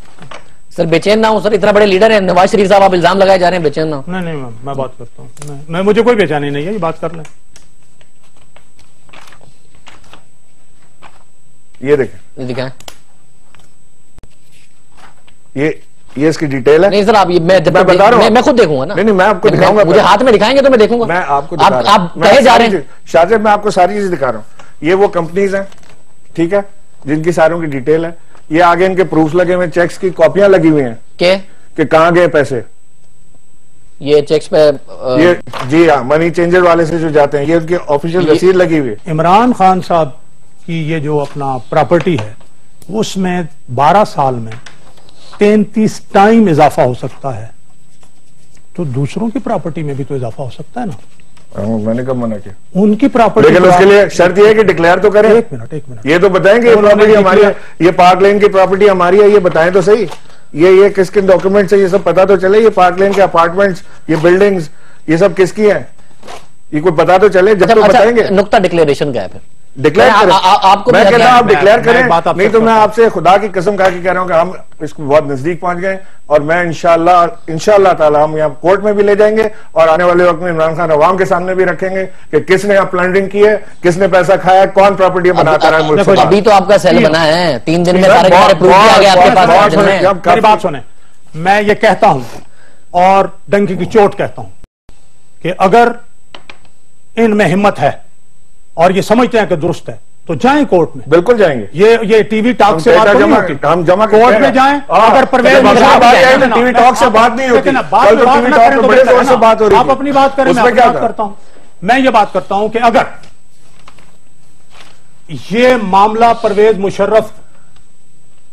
सर बेचैन ना हो सर, इतना बड़े लीडर है नवाज शरीफ साहब, आप इल्जाम लगाए जा रहे हैं, बेचैन ना हो। नहीं, मैं बात करता हूँ, मैं मुझे कोई बेचैनी नहीं है, ये बात कर लें। ये देखें, दिखाएं, ये इसकी डिटेल है। नहीं सर, आप मैं बता रहा हूँ, मैं खुद देखूंगा ना। नहीं, मैं आपको दिखाऊंगा। मुझे हाथ में दिखाएंगे तो मैं देखूंगा। मैं आपको आप कहे जा रहे हैं शाहजेब, मैं आपको सारी चीज दिखा रहा हूँ। ये वो कंपनीज हैं, ठीक है, जिनकी सारों की डिटेल है। ये आगे इनके प्रूफ लगे हुए, चेक्स की कॉपियां लगी हुई हैं कि कहां गए पैसे, ये चेक्स पे ये जी हाँ, मनी चेंजर वाले से जो जाते हैं, ये उनकी ऑफिशियल रसीद लगी हुई है। इमरान खान साहब की ये जो अपना प्रॉपर्टी है उसमें 12 साल में 33 टाइम इजाफा हो सकता है, तो दूसरों की प्रॉपर्टी में भी तो इजाफा हो सकता है ना। मैंने कब मना किया? उनकी प्रॉपर्टी, लेकिन उसके लिए शर्त यह है कि डिक्लेयर तो करें। एक मिनट ये तो बताएंगे ये प्रॉपर्टी हमारी है, ये पार्क लेन की प्रॉपर्टी हमारी है, ये बताएं तो सही। ये किस किन डॉक्यूमेंट से ये सब पता तो चले, ये पार्क लेन के अपार्टमेंट्स, ये बिल्डिंग्स, ये सब किसकी है, ये कोई पता तो चले, जब तो बताएंगे। नुक्ता डिक्लेरेशन का है, फिर डिक्लेयर करें। आपको मैं कहता हूं आप डिक्लेयर करें, नहीं तो मैं आपसे खुदा की कसम खा के कह रहा हूं कि हम इसको बहुत नजदीक पहुंच गए, और मैं इंशाअल्लाह ताला हम यहाँ कोर्ट में भी ले जाएंगे और आने वाले वक्त में इमरान खान अवाम के सामने भी रखेंगे कि किसने यहाँ प्लैंडरिंग की है, किसने पैसा खाया, कौन प्रॉपर्टी बनाता रहा है। अभी तो आपका सेल बना है, 3 दिन में सारे प्रूफ आ गए आपके पास। मेरी बात सुने, मैं ये कहता हूं और डंकी की चोट कहता हूं कि अगर इनमें हिम्मत है और ये समझते हैं कि दुरुस्त है तो जाएं कोर्ट में। बिल्कुल जाएंगे। ये टीवी टॉक से बात नहीं होती, हम जमा कोर्ट में जाएं। अगर परवेज टीवी टॉक से बात नहीं होती, आप अपनी बात करें, मैं बात करता हूं। मैं ये बात करता हूं कि अगर ये मामला परवेज मुशर्रफ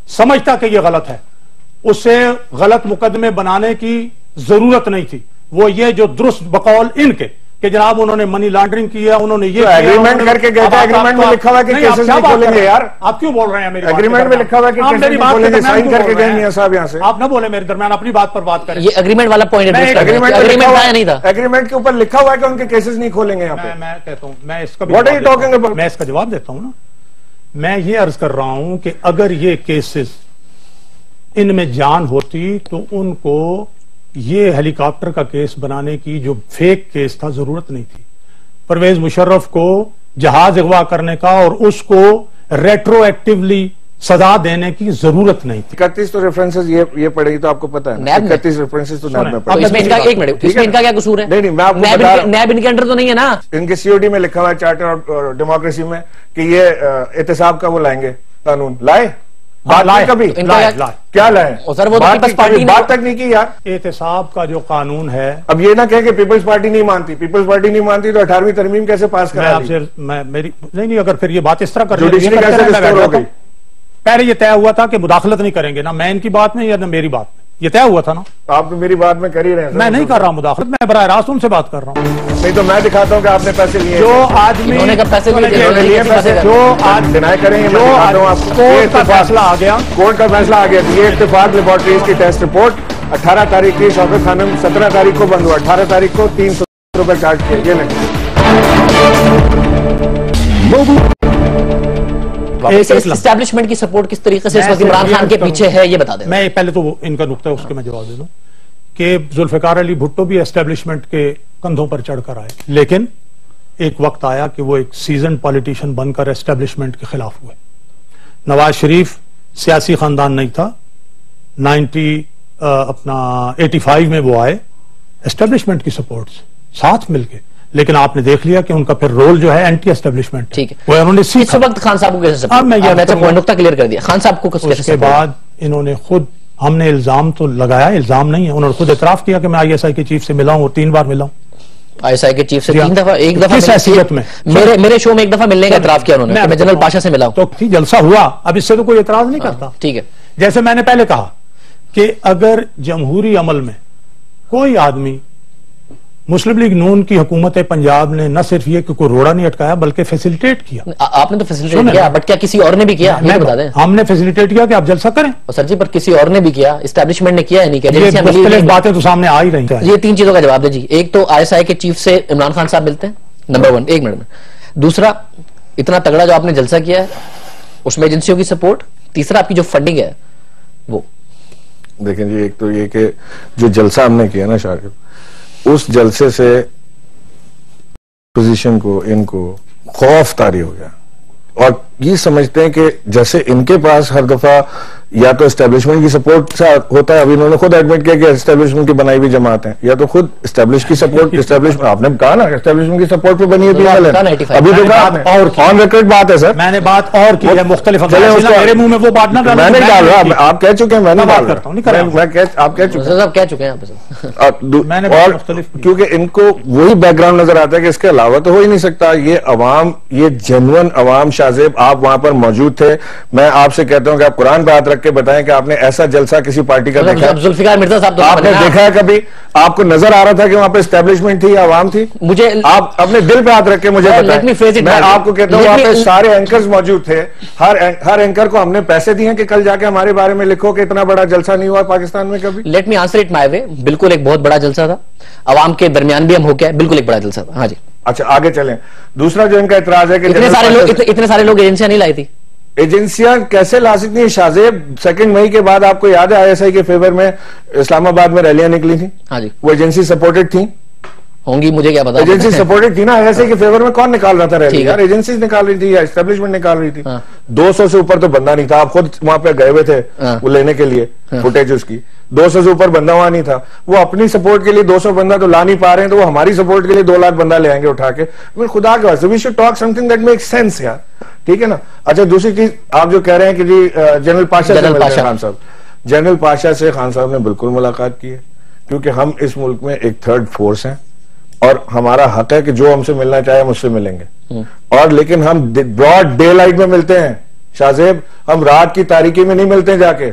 समझता कि ये गलत है, उसे गलत मुकदमे बनाने की जरूरत नहीं थी। वो ये जो दुरुस्त बकौल इनके कि जनाब उन्होंने मनी लॉन्ड्रिंग की है, उन्होंने ये एग्रीमेंट करके गए थे, एग्रीमेंट में लिखा हुआ कि केसेस नहीं खोलेंगे यार। आप क्यों बोल रहे हैं? मेरी एग्रीमेंट में लिखा हुआ कि केसेस नहीं खोलेंगे, साइन करके गए मियां साहब यहाँ से। आप ना बोले मेरे दरमियान, अपनी बात पर बात करें। ये एग्रीमेंट वाला पॉइंट है, एग्रीमेंट नहीं था, एग्रीमेंट के ऊपर लिखा हुआ है कि उनके केसेस नहीं खोलेंगे यहाँ पे। मैं कहता हूँ, मैं इसका मैं इसका जवाब देता हूँ ना। मैं ये अर्ज कर रहा हूं कि अगर ये केसेस इनमें जान होती तो उनको ये हेलीकॉप्टर का केस बनाने की, जो फेक केस था, जरूरत नहीं थी। परवेज मुशर्रफ को जहाज अगवा करने का और उसको रेट्रोएक्टिवली सजा देने की जरूरत नहीं थी। 31 तो रेफरेंसेस ये पड़ेगी तो आपको पता है, 31 रेफरेंसेस तो नैब में पड़े। इसमें इनका क्या कसूर है? नहीं, मैं आपको बता रहा हूं, नैब इनके अंडर तो नहीं है ना। इनके सीओडी में लिखा हुआ है, चार्टर और डेमोक्रेसी में, कि ये एहतसाब का वो लाएंगे कानून। लाए बात लाए कभी? क्या लाए? सर वो बात तक नहीं की यार। एहतसाब का जो कानून है, अब ये ना कहें कि पीपल्स पार्टी नहीं मानती, पीपल्स पार्टी नहीं मानती तो 18वीं तरमीम कैसे पास करा? मेरी नहीं, अगर फिर ये बात इस तरह कर, जुडिशरी कैसे रिस्टोर हो गई? पहले ये तय हुआ था कि मुदाखलत नहीं करेंगे, ना मैं इनकी बात में या ना मेरी बात में, ये तय हुआ था ना। आप तो मेरी बात में कर ही रहे हैं। मैं नहीं कर रहा मुदाखलत, मैं बराह रास्त उनसे बात कर रहा हूँ। नहीं तो मैं दिखाता हूँ कि आपने पैसे लिए। जो आदमी पैसे लिए, जो आज डिनाई करेंगे, कोर्ट का फैसला आ गया, कोर्ट का फैसला आ गया। ये इत्तेफाक लेबोरेटरीज की टेस्ट रिपोर्ट 18 तारीख की शौकत खानम 17 तारीख को बंद हुआ, 18 तारीख को 300 रुपए चार्ज किए। ये नहीं एस्टैब्लिशमेंट की सपोर्ट किस तरीके से इस वक्त इमरान खान के पीछे है, ये बता दें। मैं पहले तो इनका नुक्ता है, उसके मैं जवाब दे दूं कि जुल्फिकार अली भुट्टो भी एस्टैब्लिशमेंट के कंधों पर चढ़कर आए, लेकिन एक वक्त आया कि वो एक सीजन पॉलिटिशियन बनकर एस्टैब्लिशमेंट के खिलाफ हुए। नवाज शरीफ सियासी खानदान नहीं था, 85 में वो आए एस्टैब्लिशमेंट की सपोर्ट से, साथ मिलके, लेकिन आपने देख लिया कि उनका फिर रोल जो है एंटी एस्टेब्लिशमेंट। ठीक है, वो उन्होंने इस वक्त खान साहब को कैसे नुक्ता क्लियर कर दिया, खान साहब को उसके बाद इन्होंने खुद, हमने इल्जाम तो लगाया, इल्जाम नहीं है, उन्होंने खुद एतराफ किया कि मैं ISI के चीफ से मिला हूं और 3 बार मिला हूं। ISI के चीफ से 3 दफा, एक दफा किस हैसियत में? मेरे शो में एक दफा मिलने का एतराफ किया उन्होंने, मैं जनरल पाशा से मिला हूं। तो जलसा हुआ, अब इससे तो कोई एतराज नहीं करता। ठीक है, जैसे मैंने पहले कहा कि अगर जमहूरी अमल में कोई आदमी, मुस्लिम लीग नून की हुकूमत पंजाब ने न सिर्फ ये कि कोई रोड़ा नहीं अटकाया बल्कि फैसिलिटेट किया। आपने तो फैसिलिटेट किया, बट क्या किसी और ने भी किया? मैं बता दें, हमने फैसिलिटेट किया कि आप जलसा करें। सर जी, पर किसी और ने भी किया, एस्टैब्लिशमेंट ने किया है नहीं किया? ये बातें तो सामने आ ही रही हैं। ये 3 चीजों का जवाब दे जी। एक तो ISI के चीफ से इमरान खान साहब मिलते हैं, नंबर 1, 1 मिनट में। दूसरा, इतना तगड़ा जो आपने जलसा किया है उसमें एजेंसियों की सपोर्ट। तीसरा, आपकी जो फंडिंग है वो। देखें जी, एक तो ये कि जो जलसा हमने किया ना शाकिब, उस जलसे से पोजीशन को, इनको खौफ तारी हो गया, और ये समझते हैं कि जैसे इनके पास हर दफा या तो एस्टेब्लिशमेंट की सपोर्ट से होता है, अभी इन्होंने खुद एडमिट किया कि एस्टेब्लिशमेंट की बनाई हुई जमात है, या तो खुद एस्टेब्लिश की सपोर्ट, एस्टेब्लिशमेंट आपने कहा ना एस्टेब्लिशमेंट की सपोर्ट पे बनी है पीएमएलएन, अभी तो और ऑन रिकॉर्ड बात है सर, मैंने बात और की है मुख्तलिफ, मेरे मुंह में वो बात ना डालो, मैंने डाल रहा, आप कह चुके हैं, मैंने बात करता हूँ, आप कह चुके हैं, और क्योंकि इनको वही बैकग्राउंड नजर आता है कि इसके अलावा तो हो ही नहीं सकता। ये अवाम, ये जेन्युइन अवाम, शाहजेब आप वहां पर मौजूद थे, मैं आपसे कहता हूं कि आप कुरान पे हाथ रख के बताएं कि आपने ऐसा जलसा किसी पार्टी का देखा? जुल्फिकार मिर्जा साहब आपने देखा है कभी? आपको नजर आ रहा था कि वहां पे एस्टेब्लिशमेंट थी या अवाम थी? मुझे आप अपने दिल पे हाथ रख के मुझे बताएं। मैं आपको कहता हूं वहां पे सारे एंकर्स मौजूद थे, हर एंकर को हमने पैसे दिए कि कल जाके हमारे बारे में लिखो कि इतना बड़ा जलसा नहीं हुआ पाकिस्तान में कभी। Let me answer it my way, बिल्कुल एक बहुत बड़ा जलसा था, अवाम के दरमियान भी हम हो गया, बिल्कुल एक बड़ा जलसा था। हाँ जी, अच्छा आगे चलें। दूसरा जो इनका इतराज है कि इतने सारे लोग एजेंसियां नहीं लाई थी। एजेंसियां कैसे ला सकती हैं शाहजेब? 2 मई के बाद आपको याद है आईएसआई के फेवर में इस्लामाबाद में रैलियां निकली थी? हाँ जी, वो एजेंसी सपोर्टेड थी, होंगी, मुझे क्या पता। एजेंसी सपोर्टेड थी ना आईएसआई के फेवर में। कौन निकाल रहा था रैली? यार एजेंसी निकाल रही थी या एस्टेब्लिशमेंट निकाल रही थी। 200 से ऊपर तो बंदा नहीं था, आप खुद वहां पे गए हुए थे वो लेने के लिए फुटेज उसकी। 200 से ऊपर बंदा वहां नहीं था। वो अपनी सपोर्ट के लिए 200 बंदा तो ला नहीं पा रहे हैं, तो वो हमारी सपोर्ट के लिए 2 लाख बंदा ले आएंगे उठा के। खुदा के वास्ते we should talk something that makes sense यार, ठीक है ना। अच्छा दूसरी चीज आप जो कह रहे हैं कि जी जनरल पाशा से खान साहब, जनरल पाशा से खान साहब ने बिल्कुल मुलाकात की है, क्योंकि हम इस मुल्क में एक थर्ड फोर्स हैं और हमारा हक है कि जो हमसे मिलना चाहे हम उससे मिलेंगे। और लेकिन हम ब्रॉड डे लाइट में मिलते हैं शाहजेब, हम रात की तारीकी में नहीं मिलते जाके,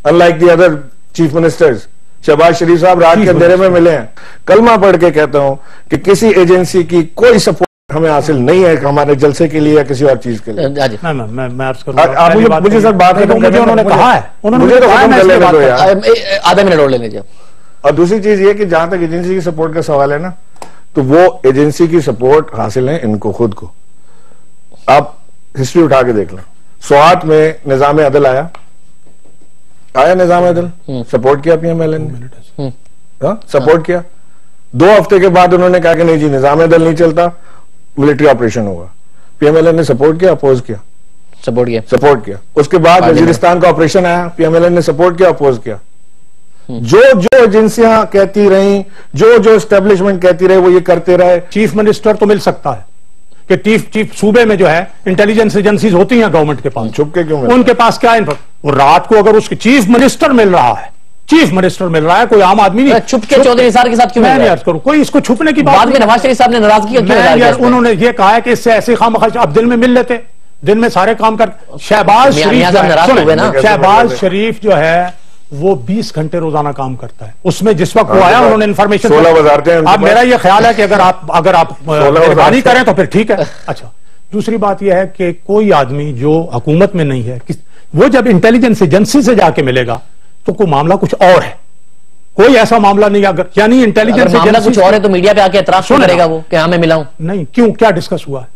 unlike the other chief ministers. Shahbaz Sharif साहब रात के अंधेरे में मिले हैं। कलमा पढ़ के कहता हूं कि किसी एजेंसी की कोई सपोर्ट हमें हासिल नहीं है हमारे जलसे के लिए या किसी और चीज के लिए। मुझे सर बात उन्होंने कहा है, आधा मिनट और ले लीजिए। और दूसरी चीज ये कि जहां तक एजेंसी की सपोर्ट का सवाल है ना, तो वो एजेंसी की सपोर्ट हासिल है इनको खुद को। आप हिस्ट्री उठा के देख लें, स्वात में निजाम अदल आया निजाम अदल, सपोर्ट किया पीएमएलएन ने, सपोर्ट किया। 2 हफ्ते के बाद उन्होंने कहा कि नहीं जी निजाम अदल नहीं चलता, मिलिट्री ऑपरेशन होगा। पीएमएलएन ने सपोर्ट किया, अपोज किया, सपोर्ट किया। उसके बाद वजीरिस्तान का ऑपरेशन आया, पीएमएलएन ने सपोर्ट किया, अपोज किया। जो एजेंसियां कहती रही, जो एस्टेब्लिशमेंट कहती रहे, वो ये करते रहे। चीफ मिनिस्टर तो मिल सकता है कि चीफ सूबे में जो है इंटेलिजेंस एजेंसीज होती हैं गवर्नमेंट के पास, छुप के क्यों? उनके पास क्या है? वो रात को अगर उसके चीफ मिनिस्टर मिल रहा है, कोई आम आदमी नहीं। छुप के चौधरी निसार के साथ क्यों मैं नहीं अर्ज करूं, कोई इसको छुपने की बात में नवाज शरीफ साहब ने नाराजगी क्यों? उन्होंने ये कहा है कि इससे ऐसे खामखा अब दिन में मिल लेते, दिन में सारे काम कर। शहबाज शरीफ जो है वो 20 घंटे रोजाना काम करता है, उसमें जिस वक्त वो आया उन्होंने इन्फॉर्मेशन 16 वजारतें। अब मेरा ये ख्याल है कि अगर आप मेहरबानी करें तो फिर ठीक है। अच्छा दूसरी बात यह है कि कोई आदमी जो हुकूमत में नहीं है, वो जब इंटेलिजेंस एजेंसी से जाके मिलेगा तो कोई मामला कुछ और है, कोई ऐसा मामला नहीं। अगर यानी इंटेलिजेंस मामला कुछ और है तो मीडिया पे आके एतराफ क्यों करेगा वो कि हाँ मैं मिला हूं? नहीं, क्यों, क्या डिस्कस हुआ है?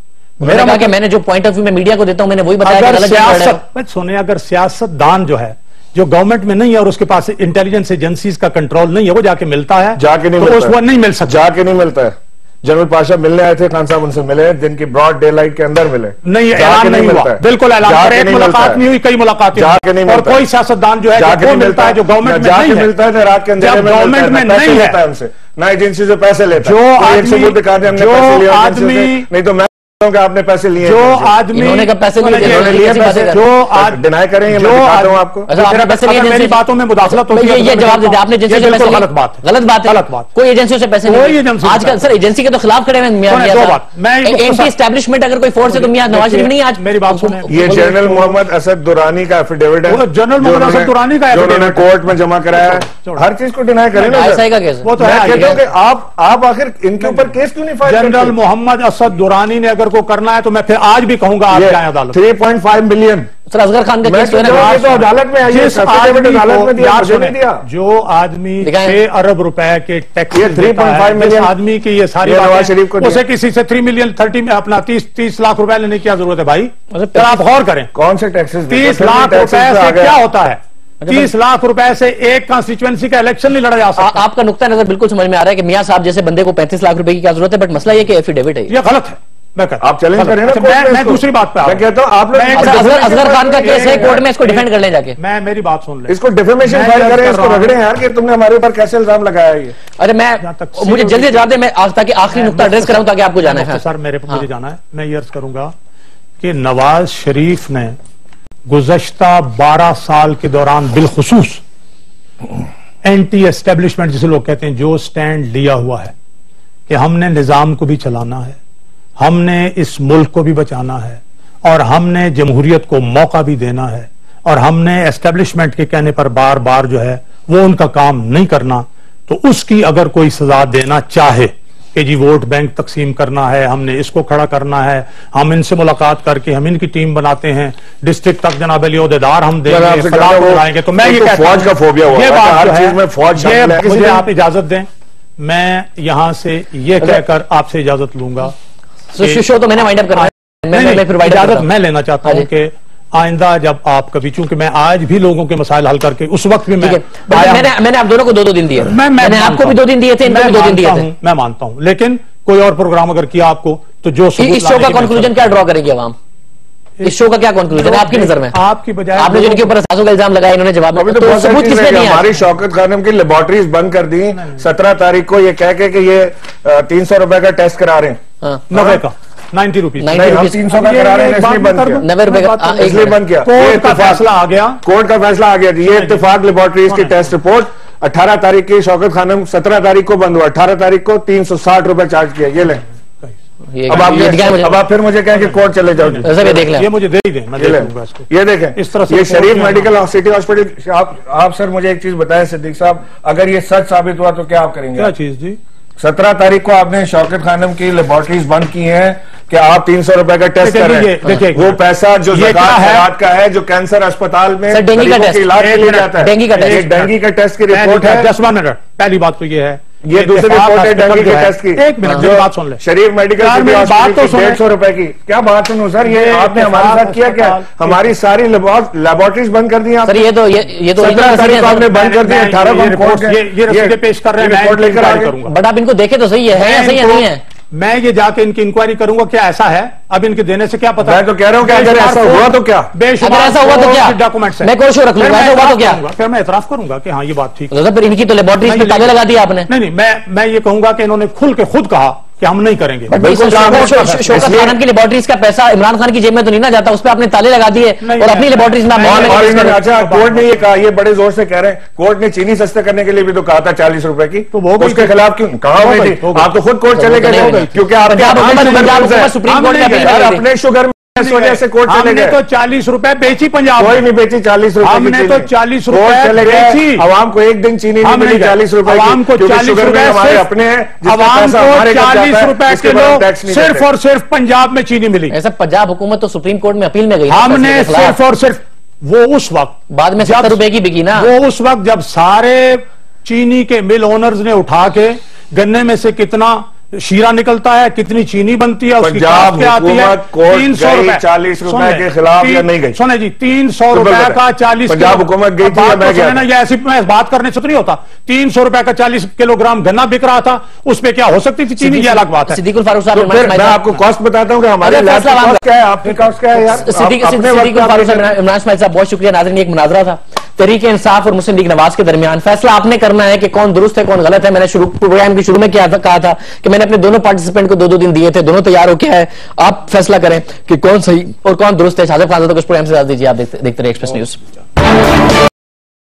मेरा कहा कि मैंने जो पॉइंट ऑफ व्यू में मीडिया को देता हूं मैंने वही बताया। सुने, अगर सियासतदान जो है जो गवर्नमेंट में नहीं है और उसके पास इंटेलिजेंस एजेंसीज का कंट्रोल नहीं है, वो जाके मिलता है, जाके नहीं तो मिलता उसको नहीं मिल सकता, जाके नहीं मिलता है। जनरल पाशा मिलने आए थे, खान साहब उनसे मिले, दिन की ब्रॉड डे लाइट के अंदर मिले। नहीं, ऐलान नहीं हुआ, बिल्कुल ऐलान, एक मुलाकात नहीं हुई, कई मुलाकातें जाके नहीं और कोई सियासतदान जो है जाके मिलता है जो गवर्नमेंट में नहीं है, मिलता है रात के अंदर गवर्नमेंट में नहीं है उनसे, ना एजेंसी से पैसे लेता है। जो आदमी नहीं तो मैं कि आपने पैसे लिए, जो आदमी पैसे लिए, जो डिनाई करेंगे, मैं दिखाता हूं आपको। पैसे लिए, मेरी बातों में मुदाखलत होती है, ये जवाब देते आपने एजेंसी से पैसे, गलत बात है, गलत बात। कोई एजेंसियों से पैसे नहीं, आजकल सर एजेंसी के तो खिलाफ खड़े हैं। एंटी एस्टैब्लिशमेंट अगर कोई फोर्स है तो मियां नवाज शरीफ नहीं आज। मेरी बात सुने, ये जनरल मोहम्मद असद दुरानी का एफिडेविट है, जनरल मोहम्मद असद दुरानी का उन्होंने कोर्ट में जमा कराया है। हर चीज को डिनाई करें ना, वो तो है। आप आखिर इनके ऊपर केस क्यों नहीं फाइल? जनरल मोहम्मद असद दुरानी ने अगर को करना है तो मैं फिर आज भी कहूंगा आप जाएं अदालत। 3.5 मिलियन सर असगर खान का केस तो अदालत में जो आदमी 6 अरब रुपए के टैक्स, 3.5 मिलियन आदमी की ये सारी नवाज शरीफ को, उसे किसी से 3 मिलियन 30 अपना 30 लाख रुपए लेने की क्या जरूरत है भाई? आप गौर करें, कौन से टैक्सेस? 30 लाख रुपए से क्या होता है? 30 लाख रुपए से एक कॉन्स्टिट्यूएंसी का इलेक्शन नहीं लड़ा जा सकता। आपका नुक्ता नजर बिल्कुल समझ में आ रहा है कि मियां साहब जैसे बंदे को 35 लाख रुपए की क्या जरूरत है, बट मसला ये कि एफिडेविट है, ये गलत है। आप चैलेंज करें ना। मैं दूसरी बात पे मैं कहता हूँ आप लोग असगर खान का केस है कोर्ट में, इसको डिफेंड कर ले जाके। मैं मेरी बात सुन ले, इसको डिफेमेशन फाइल करें, इसको रगड़े यार कि तुमने हमारे ऊपर कैसे इल्जाम लगाया ये। अरे मैं मुझे जल्दी जवाब दे, मैं ताकि आखिरी नुकता एड्रेस कराऊं ताकि आपको जाना है। सर मुझे जाना है। मैं ये अर्ज करूंगा कि नवाज शरीफ ने गुज़श्ता 12 साल के दौरान बिलखुसूस एंटी एस्टेब्लिशमेंट जिसे लोग कहते हैं जो स्टैंड लिया हुआ है कि हमने निजाम को भी चलाना है, हमने इस मुल्क को भी बचाना है और हमने जमहूरियत को मौका भी देना है और हमने एस्टेब्लिशमेंट के कहने पर बार बार जो है वो उनका काम नहीं करना, तो उसकी अगर कोई सजा देना चाहे कि जी वोट बैंक तकसीम करना है, हमने इसको खड़ा करना है, हम इनसे मुलाकात करके हम इनकी टीम बनाते हैं, डिस्ट्रिक्ट तक जनाब अली ओहदेदार हम देंगे, बुलाएंगे, तो मैं ये कहता हूं ये बात जो है मुझे आप इजाजत दें, मैं यहां से ये कहकर आपसे इजाजत लूंगा। शो तो मैंने वाइंड अप करना है, इजाजत मैं लेना चाहता हूं कि आइंदा जब आप कभी, चूंकि मैं आज भी लोगों के मसाइल हल करके उस वक्त भी मैंने आप दोनों को 2-2 दिन दिए, मैंने आपको भी 2 दिन दिए थे, इनको भी 2 दिन दिए थे। मैं मानता हूं, लेकिन कोई और प्रोग्राम अगर किया आपको तो जो इस शो का कंक्लूजन क्या ड्रॉ करेगी आवाम? इस शो का क्या कंक्लूजन है आपकी नजर में? आपकी बजाय आपने जिनके ऊपर असासों का इल्जाम लगाया, इन्होंने जवाब में तो सबूत किसने दिया? हमारी शौकत खानम की लेबोरेटरीज बंद कर दी 17 तारीख को, ये कह के ये 300 रुपए का टेस्ट करा रहे हैं, 90 का 90 रुपीज, 300 का करा रहे हैं, इसलिए बंद किया, 90 रुपए का इसलिए बंद किया। कोर्ट का फैसला आ गया, कोर्ट का फैसला आ गया। ये इत्तेफाक लेबोरेटरीज की टेस्ट रिपोर्ट 18 तारीख की शौकत खानम 17 तारीख को बंद हुआ, 18 तारीख को 360 रुपए चार्ज किया। ये ले, अब आप फिर मुझे कहें कि कोर्ट चले जाओ, देख लें, ये मुझे दे ही दें, मैं देखूंगा इसको। ये देखें इस तरह से ये शरीफ मेडिकल सिटी हॉस्पिटल। आप सर मुझे एक चीज बताएं सिद्दीक साहब, अगर ये सच साबित हुआ तो क्या आप करेंगे? क्या चीज जी? 17 तारीख को आपने शौकत खानम की लेबोरेटरीज बंद की हैं कि आप 300 रुपए का टेस्ट कर रहे हैं, वो पैसा जो ज़कात का है, जो कैंसर अस्पताल में डेंगू का टेस्ट इलाज के लिए जाता है, डेंगू का टेस्ट की रिपोर्ट है। 10 मिनट, पहली बात तो ये है, ये दूसरी रिपोर्ट है डेंगू के टेस्ट की। एक मिनट जो बात सुन ले, शरीफ मेडिकल बात तो 150 रुपए की। क्या बात सुनो सर, ये आपने हमारे साथ किया क्या? हमारी सारी लेबोरेटरीज बंद कर दी आपने। ये तो 17 तारीख को आपने बंद कर दी, 18 को कोर्ट ये रसीदें पेश कर रहे हैं, रिपोर्ट लेकर आ करूंगा। बट आप इनको देखे तो सही है या सही है नहीं है? मैं ये जाके इनकी इंक्वायरी करूंगा क्या ऐसा है, अब इनके देने से क्या पता। मैं तो कह रहा हूं कि अगर ऐसा हुआ तो क्या, अगर ऐसा हुआ तो क्या डॉक्यूमेंट्स मैं कोशिश रख लूंगा, ऐसा हुआ तो क्या फिर मैं एतराफ करूंगा कि हाँ ये बात ठीक है। फिर इनकी तो लेबोरेटरीज पे ताले लगा दिया आपने। नहीं, मैं ये कहूंगा कि इन्होंने खुल के खुद कहा कि हम नहीं करेंगे। शौकत खानम की लेबोरेटरीज का पैसा इमरान खान की जेब में तो नहीं ना जाता, उस पर आपने ताले लगा दिए और अपनी लेबोरेटरीज में। अच्छा, कोर्ट ने ये कहा, ये बड़े जोर से कह रहे हैं, कोर्ट ने चीनी सस्ते करने के लिए भी तो कहा था 40 रुपए की, तो वो उसके खिलाफ क्यों कहा? आप तो खुद कोर्ट चले गए क्योंकि सुप्रीम कोर्ट में अपने शुगर इस वजह से कोर्ट चले गए। तो 40 रुपए बेची पंजाब, कोई नहीं बेची 40 रुपए, हमने तो 40 रुपए चले गए। आवाम को एक दिन चीनी नहीं मिली 40 रुपए, आवाम को 40 रुपए हमारे अपने हैं, आवाम को 40 रुपए किलो सिर्फ और सिर्फ पंजाब में चीनी मिली। ऐसा पंजाब हुकूमत तो सुप्रीम कोर्ट में अपील में गई, हमने सिर्फ और सिर्फ वो उस वक्त बाद में 70 रुपए की बिकी ना, वो उस वक्त जब सारे चीनी के मिल ओनर्स ने उठा के गन्ने में से कितना शीरा निकलता है, कितनी चीनी बनती है, उसकी पंजाब क्या आती है, 300 रुपए 40 रुपए के खिलाफ या नहीं गई? सुने जी, 300 रुपए का 40 पंजाब हुकूमत गई थी या मैं गया? ये ऐसी बात करने से तो नहीं होता। 300 रुपए का 40 किलोग्राम गन्ना बिक रहा था, उस पे क्या हो सकती थी चीनी, ये अलग बात है। सिद्दीकुल फारूक साहब, मैं आपको कॉस्ट बताता हूँ कि हमारे कॉस्ट क्या है, आपकी कॉस्ट क्या है यार? सिद्दीकुल फारूक साहब, इमरान इस्माइल साहब, बहुत शुक्रिया। नाज़रीन, एक मुनाजरा था तहरीक इंसाफ और मुस्लिम लीग नवाज के दरमियान, फैसला आपने करना है कि कौन दुरुस्त है कौन गलत है। मैंने प्रोग्राम के शुरू में कहा था कि मैंने अपने दोनों पार्टिसिपेंट को 2-2 दिन दिए थे, दोनों तैयार हो क्या है, आप फैसला करें कि कौन सही और कौन दुरुस्त है। शाहज़ब खान साहब को इस प्रोग्राम से इजाज़त दीजिए, आप देखते रहिए एक्सप्रेस न्यूज।